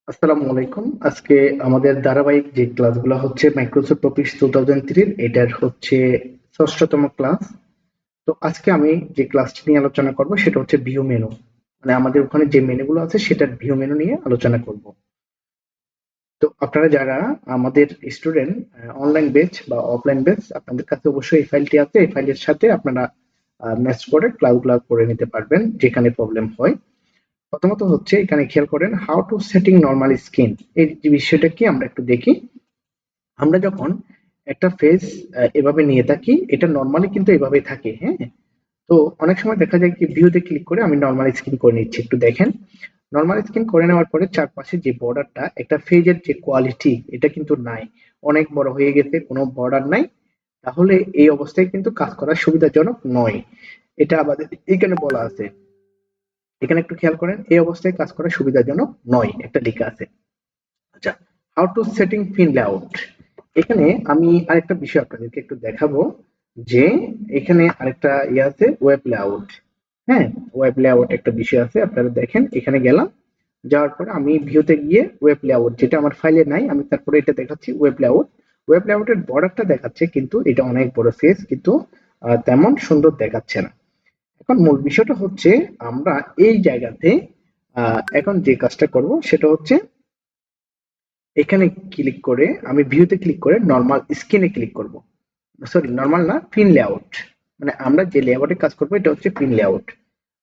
আসসালামু আলাইকুম। আজকে আমাদের ধারাবাহিক যে ক্লাসগুলো হচ্ছে মাইক্রোসফট অফিস 2003 এটার হচ্ছে ষষ্ঠতম ক্লাস। তো আজকে আমি যে ক্লাসটি নিয়ে আলোচনা করব সেটা হচ্ছে ভিউ মেনু। মানে আমাদের ওখানে যে মেনুগুলো আছে সেটার ভিউ মেনু নিয়ে আলোচনা করব। তো আপনারা যারা আমাদের স্টুডেন্ট, অনলাইন বেচ বা অফলাইন বেচ, আপনাদের কাছে অবশ্যই এই ফাইলটি আছে। এই ফাইলের সাথে আপনারা ম্যাচ করে ক্লাসগুলো করে নিতে পারবেন যেখানে প্রবলেম হয়। প্রথমত হচ্ছে এখানে খেয়াল করেন how to setting normal screen. এই যে বিষয়টা কি আমরা একটু দেখি। আমরা যখন একটা ফেস এভাবে নিয়ে থাকি, এটা নর্মালি কিন্তু এভাবেই থাকে, হ্যাঁ। তো অনেক সময় দেখা যায় কি ভিউতে ক্লিক করে আমি নর্মাল স্ক্রিন করে নিচ্ছি, একটু দেখেন। নর্মাল স্ক্রিন করে নেওয়ার পরে চারপাশে যে বর্ডারটা, একটা ফেজের যে কোয়ালিটি এটা কিন্তু নাই, অনেক বড় হয়ে গেছে, কোনো বর্ডার নাই। তাহলে এই অবস্থায় কিন্তু কাজ করা সুবিধাজনক নয়। এটা আমাদের এখানে বলা আছে। এখানে একটু খেয়াল করেন, এই অবস্থায় কাজ করা সুবিধাজনক নয় একটা লেখা আছে। আচ্ছা, how to setting pin layout. এখানে আমি আরেকটা বিষয় আপনাদেরকে একটু দেখাবো, যে এখানে আরেকটা ইয়ে আছে, ওয়েব লেআউট। হ্যাঁ, ওয়েব লেআউট একটা বিষয় আছে, আপনারা দেখেন এখানে গেলাম, যাওয়ার পরে আমি ভিউতে গিয়ে ওয়েব লেআউট, যেটা আমার ফাইলে নাই, আমি তারপরে এটা দেখাচ্ছি ওয়েব লেআউট। ওয়েব লেআউটের বর্ডারটা দেখাচ্ছে কিন্তু এটা অনেক বড় সাইজ, কিন্তু তেমন সুন্দর দেখাচ্ছে না। এখন মূল বিষয়টা হচ্ছে আমরা এই জায়গাতে এখন যে কাজটা করব সেটা হচ্ছে এখানে ক্লিক করে আমি ভিউতে ক্লিক করে নরমাল স্ক্রিনে ক্লিক করব। সরি, নরমাল না, পিন লেআউট। মানে আমরা যে লেআউটে কাজ করব এটা হচ্ছে পিন লেআউট।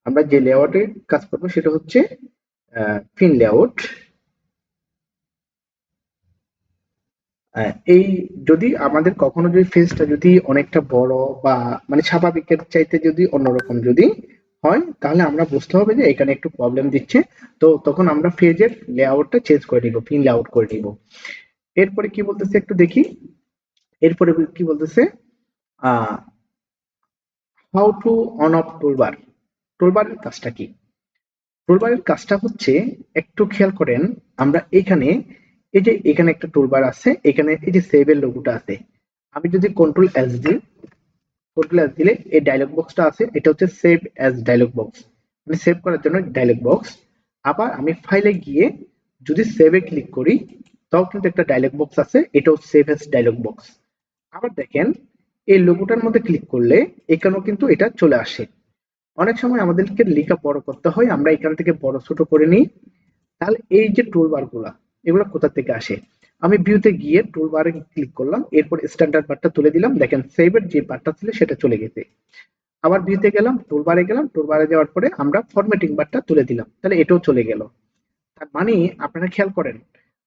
আমরা যে লেআউটে কাজ করব সেটা হচ্ছে পিন লেআউট। এই যদি আমাদের কখনো যদি ফেসটা যদি অনেকটা বড় বা মানে স্বাভাবিকের চাইতে যদি অন্যরকম যদি হয়, তাহলে আমরা বুঝতে হবে যে এখানে একটু প্রবলেম দিচ্ছে। তো তখন আমরা ফেজের লেআউটটা চেঞ্জ করে নিব, পিন লেআউট করে নিব। এরপরে কি বলতেছে একটু দেখি। এরপরে কি বলতেছে, how to on of toolbar. টুলবারের কাজটা কি? টুলবারের কাজটা হচ্ছে, একটু খেয়াল করেন, আমরা এখানে এই যে এখানে একটা টুলবার আছে, এখানে এই যে সেভ এর লোগোটা আছে। আমি যদি কন্ট্রোল এস দিই, কন্ট্রোল এস দিলে এই ডায়লগ বক্সটা আছে, এটা হচ্ছে সেভ অ্যাজ ডায়লগ বক্স, মানে সেভ করার জন্য ডায়লগ বক্স। আবার আমি ফাইলে গিয়ে যদি সেভে ক্লিক করি, তাও কিন্তু একটা ডায়লগ বক্স আছে, এটাও সেভ অ্যাজ ডায়লগ বক্স। আবার দেখেন, এই লোগোটার মধ্যে ক্লিক করলে এখানেও কিন্তু এটা চলে আসে। অনেক সময় আমাদেরকে লেখা বড় করতে হয়, আমরা এখান থেকে বড় ছোট করে নিই। তাহলে এই যে টুলবার গুলা, এগুলো কোথা থেকে আসে? আমি ভিউতে গিয়ে টুলবারে ক্লিক করলাম, এরপর স্ট্যান্ডার্ড বারটা তুলে দিলাম, দেখেন সেভের যে বারটা ছিল সেটা চলে গেছে। আবার ভিউতে গেলাম, টুলবারে গেলাম, টুলবারে যাওয়ার পরে আমরা ফরম্যাটিং বারটা তুলে দিলাম, তাহলে এটাও চলে গেল। তার মানে আপনারা খেয়াল করেন,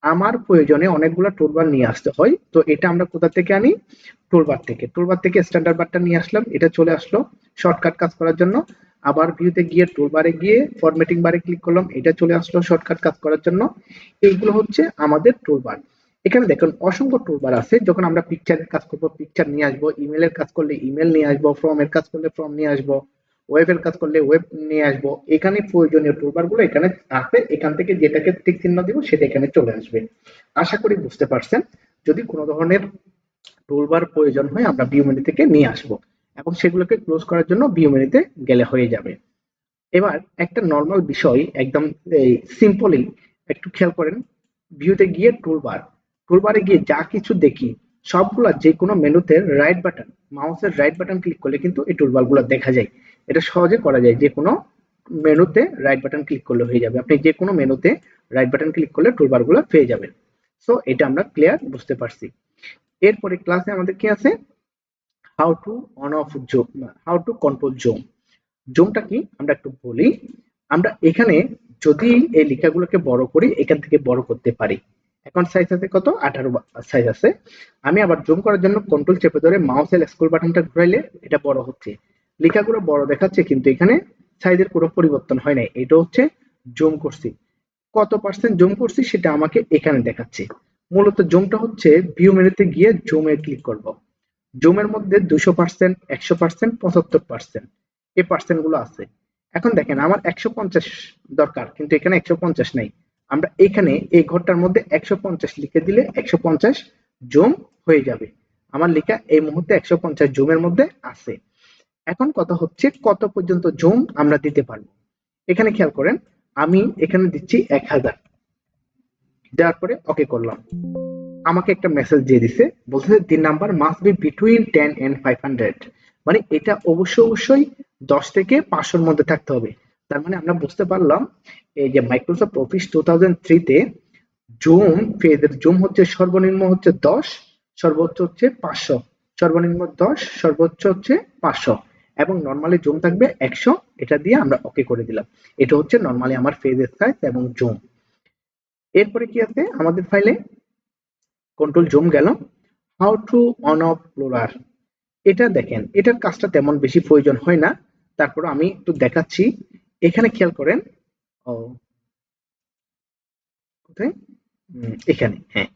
আমার প্রয়োজনে অনেকগুলো টুলবার নিয়ে আসতে হয়, তো এটা আমরা কোথা থেকে আনি? টুলবার থেকে। টুলবার থেকে স্ট্যান্ডার্ড বারটা নিয়ে আসলাম, এটা চলে আসলো শর্টকাট কাজ করার জন্য। আবার ভিউতে গিয়ে টুলবারে গিয়ে ফরম্যাটিং বারে ক্লিক করলাম, এটা চলে আসলো শর্টকাট কাজ করার জন্য। এইগুলো হচ্ছে আমাদের টুলবার। এখানে দেখুন অসংখ্য টুলবার আছে, যখন আমরা পিকচারের কাজ করব পিকচার নিয়ে আসবো, ইমেলের কাজ করলে ইমেল নিয়ে আসবো, ফর্মের কাজ করলে ফর্ম নিয়ে আসবো, ওয়েবের কাজ করলে ওয়েব নিয়ে আসবো। এখানে প্রয়োজনীয় টুলবার গুলো এখানে আছে, এখান থেকে যেটাকে টিক চিহ্ন দিব সেটা এখানে চলে আসবে। আশা করি বুঝতে পারছেন। যদি কোনো ধরনের টুলবার প্রয়োজন হয় আমরা ভিউ মেনু থেকে নিয়ে আসবো, এবং সেগুলোকে ক্লোজ করার জন্য ভিউ মেনুতে গেলে হয়ে যাবে। এবার একটা নর্মাল বিষয় একদম সিম্পলি একটু খেয়াল করেন। ভিউতে গিয়ে টুলবার, টুলবারে গিয়ে যা কিছু দেখি সবগুলা যে কোনো মেনুতে রাইট বাটন, মাউসের রাইট বাটন ক্লিক করলে কিন্তু এই টুলবার গুলো দেখা যায়। এটা সহজে করা যায়, যে কোনো মেনুতে রাইট বাটন ক্লিক করলে হয়ে যাবে। আপনি যে কোনো মেনুতে রাইট বাটন ক্লিক করলে টুলবার গুলো পেয়ে যাবেন। সো এটা আমরা ক্লিয়ার বুঝতে পারছি। এরপরে ক্লাসে আমাদের কি আছে, how to on off zoom, how to control zoom. জুমটা কি আমরা একটু বলি। আমরা এখানে যদি এই লেখাগুলোকে বড় করি, এখান থেকে বড় করতে পারি। এখন সাইজ আছে কত, 18 সাইজ আছে। আমি আবার জুম করার জন্য কন্ট্রোল চেপে ধরে মাউসের স্ক্রল বাটনটা ঘুরাইলে এটা বড় হচ্ছে, লেখাগুলো বড় দেখাচ্ছে, কিন্তু এখানে সাইজের কোনো পরিবর্তন হয় নাই। এটা হচ্ছে জুম করছি, কত পার্সেন্ট জুম করছি সেটা আমাকে এখানে দেখাচ্ছে। মূলত জুমটা হচ্ছে ভিউ মেনুতে গিয়ে জুমে ক্লিক করব। জুমের মধ্যে 200%, 100%, 75% এই পার্সেন্ট গুলো আছে। এখন দেখেন আমার 150 দরকার, কিন্তু এখানে 150 নাই। আমরা এখানে এই ঘরটার মধ্যে 150 লিখে দিলে 150 জুম হয়ে যাবে। আমার লেখা এই মুহূর্তে 150 জুমের মধ্যে আছে। এখন কথা হচ্ছে কত পর্যন্ত জুম আমরা দিতে পারবো। এখানে খেয়াল করেন, আমি এখানে দিচ্ছি 1000। দেওয়ার পরে ওকে করলাম। আমাকে একটা মেসেজ দিয়ে দিছে, বলছে the number must be between 10 and 500, মানে এটা অবশ্যই 10 থেকে 500 এর মধ্যে থাকতে হবে। তার মানে আমরা বুঝতে পারলাম এই যে মাইক্রোসফট অফিস 2003 তে জুম পেজের জুম হচ্ছে সর্বনিম্ন হচ্ছে 10, সর্বোচ্চ হচ্ছে 500, সর্বনিম্ন 10, সর্বোচ্চ হচ্ছে 500 এবং নরমালি জুম থাকবে 100। এটা দিয়ে আমরা ওকে করে দিলাম। এটা হচ্ছে নরমালি আমার পেজের সাইজ এবং জুম। এরপরে কি আছে আমাদের ফাইলে, কন্ট্রোল জুম গেল, হাউ টু অন অফ ব্লুরার। এটা দেখেন এটার কাজটা তেমন বেশি প্রয়োজন হয় না, তারপর আমি একটু দেখাচ্ছি। এখানে খেয়াল করেন, ও কোথায়, এখানে, হ্যাঁ,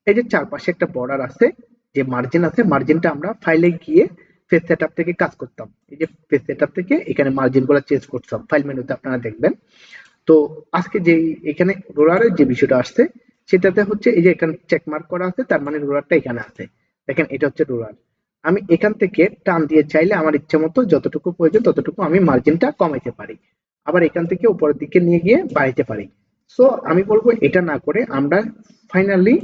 এই যে চারপাশে একটা বর্ডার আছে, যে মার্জিন আছে, মার্জিনটা আমরা ফাইলে গিয়ে পেজ সেটআপ থেকে কাজ করতাম। এই যে পেজ সেটআপ থেকে এখানে মার্জিন গুলো চেঞ্জ করতাম, ফাইল মেনুতে আপনারা দেখবেন। তো আজকে যে এখানে রোলারের যে বিষয়টা আসছে, সেটাতে হচ্ছে এই যে এখানে চেক মার্ক করা আছে, তার মানে রোলারটা এখানে আছে। দেখেন এটা হচ্ছে রোলার। আমি এখান থেকে টান দিয়ে চাইলে আমার ইচ্ছা মতো যতটুকু প্রয়োজন ততটুকু আমি মার্জিনটা কমাইতে পারি, আবার এখান থেকে উপরের দিকে নিয়ে গিয়ে বাড়াইতে পারি। সো আমি বলবো এটা না করে আমরা ফাইনালি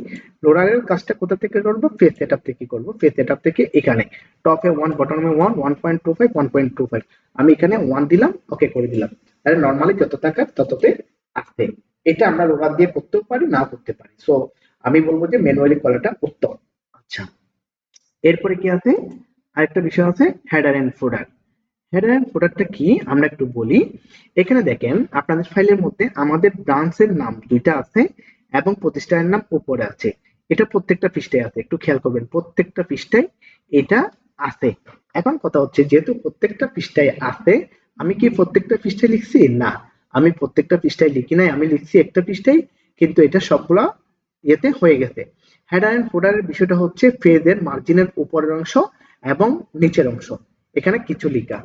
রোলারের কাজটা কোথা থেকে করবো, পেজ সেটআপ থেকে করবো। পেজ সেটআপ থেকে এখানে টপে 1, বটমে 1, 1.25, 1.25, আমি এখানে 1 দিলাম, ওকে করে দিলাম। তাহলে নরমালি যত টাকা তততে আসবে। এটা আমরা রোলার দিয়ে করতেও পারি, না করতে পারি। সো আমি বলবো যে ম্যানুয়ালি করাটা উত্তম। আচ্ছা, এরপরে কি আছে, আরেকটা বিষয় আছে header and footer. Header and ফুটারটা কি আমরা একটু বলি। এখানে দেখেন আপনাদের ফাইলের মধ্যে আমাদের ব্রাঞ্চের নাম দুইটা আছে এবং প্রতিষ্ঠানের নাম উপরে আছে। এটা প্রত্যেকটা পৃষ্ঠায় আছে, একটু খেয়াল করবেন, প্রত্যেকটা পৃষ্ঠায় এটা আছে। এখন কথা হচ্ছে যেহেতু প্রত্যেকটা পৃষ্ঠায় আছে, আমি কি প্রত্যেকটা পৃষ্ঠায় লিখছি? না, আমি প্রত্যেকটা পৃষ্ঠায় লিখি নাই, আমি লিখছি একটা পৃষ্ঠায়, কিন্তু এটা সবগুলা ইয়েতে হয়ে গেছে। হেডার এন্ড ফুটারের বিষয়টা হচ্ছে পেজের মার্জিনের উপরের অংশ এবং নিচের অংশ, এখানে কিছু লেখা।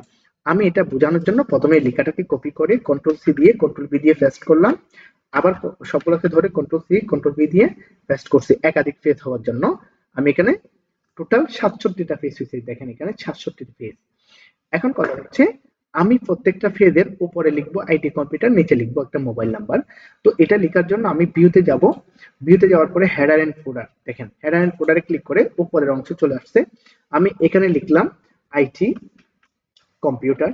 আমি এটা বোঝানোর জন্য প্রথমে লেখাটাকে কপি করে কন্ট্রোল সি দিয়ে কন্ট্রোল বি দিয়ে পেস্ট করলাম, আবার সবগুলোকে ধরে কন্ট্রোল সি কন্ট্রোল বি দিয়ে পেস্ট করছি একাধিক পেজ হওয়ার জন্য। আমি এখানে টোটাল 67টা পেজ হয়েছে, দেখেন এখানে 67টা পেজ। এখন কথা হচ্ছে আমি প্রত্যেকটা ফেজের উপরে লিখবো আইটি কম্পিউটার, নিচে লিখবো একটা মোবাইল নাম্বার। তো এটা লেখার জন্য আমি ভিউতে যাব, ভিউতে যাওয়ার পরে হেডার এন্ড ফোল্ডার, দেখেন হেডার এন্ড ফোল্ডারে ক্লিক করে উপরের অংশ চলে আসছে। আমি এখানে লিখলাম আইটি কম্পিউটার,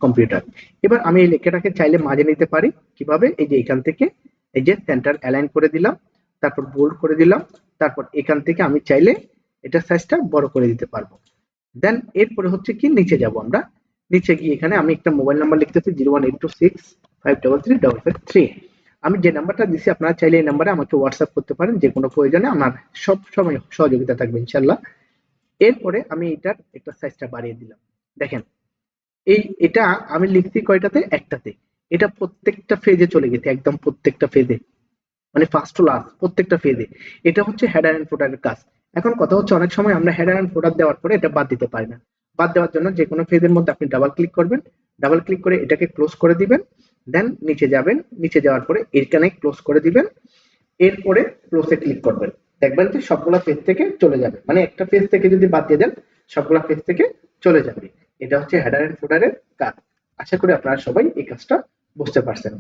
কম্পিউটার। এবার আমি এই লেখাটাকে চাইলে মাঝে নিতে পারি, কিভাবে, এই যে এখান থেকে এই যে সেন্টার অ্যালাইন করে দিলাম, তারপর বোল্ড করে দিলাম, তারপর এখান থেকে আমি চাইলে এটা সাইজটা বড় করে দিতে পারবো। দেন এরপরে হচ্ছে কি নিচে যাব আমরা, নিচে গিয়ে এখানে আমি একটা মোবাইল নাম্বার লিখতেছি 01826535553। আমি যে নাম্বারটা দিছি আপনারা চাইলে এই নাম্বারে আমাকে হোয়াটসঅ্যাপ করতে পারেন, যে কোনো প্রয়োজনে আমার সব সময় সহযোগিতা থাকবে ইনশাল্লাহ। এরপরে আমি এটার একটা সাইজটা বাড়িয়ে দিলাম। দেখেন এটা আমি লিখছি কয়টাতে, একটাতে। এটা প্রত্যেকটা ফেজে চলে গেছে, একদম প্রত্যেকটা ফেজে, মানে ফার্স্ট টু লাস্ট প্রত্যেকটা ফেজে। এটা হচ্ছে হেডার এন্ড ফুটারের কাজ। এখন কথা হচ্ছে অনেক সময় আমরা হেডার এন্ড ফুটার দেওয়ার পরে এটা বাদ দিতে পারি না। বাদ দেওয়ার জন্য যে কোনো ফেজের মধ্যে আপনি ডাবল ক্লিক করবেন, ডাবল ক্লিক করে এটাকে ক্লোজ করে দিবেন, দেন নিচে যাবেন, নিচে যাওয়ার পরে এখানে ক্লোজ করে দিবেন, এরপরে ক্লোজে ক্লিক করবেন। দেখবেন যে সবগুলা পেজ থেকে চলে যাবে, মানে একটা পেজ থেকে যদি বাদ দিয়ে দেন সবগুলা পেজ থেকে চলে যাবে। এটা হচ্ছে হেডার এন্ড ফুটারের কাজ। আশা করি আপনারা সবাই এই কাজটা বুঝতে পারছেন।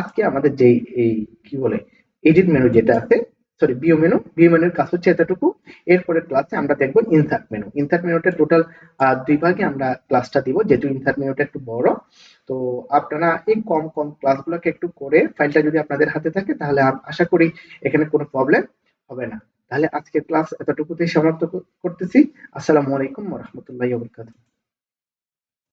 আজকে আমাদের যেই এই কি বলে এডিট মেনু যেটা আছে, সরি ভিউ মেনুর কাজ হচ্ছে এতটুকু। এরপরে ক্লাসে আমরা দেখবো ইনসার্ট মেনু। ইনসার্ট মেনুটা টোটাল 2 ভাগে আমরা ক্লাসটা দিব, যেহেতু ইনসার্ট মেনুটা একটু বড়। তো আপনারা এই কম কম ক্লাসগুলোকে একটু করে ফাইলটা যদি আপনাদের হাতে থাকে তাহলে আশা করি এখানে কোনো প্রবলেম হবে না। তাহলে আজকের ক্লাস এতটুকুতেই সমাপ্ত করতেছি। আসসালামু আলাইকুম ওয়া রাহমাতুল্লাহি ওয়া বারাকাতুহু।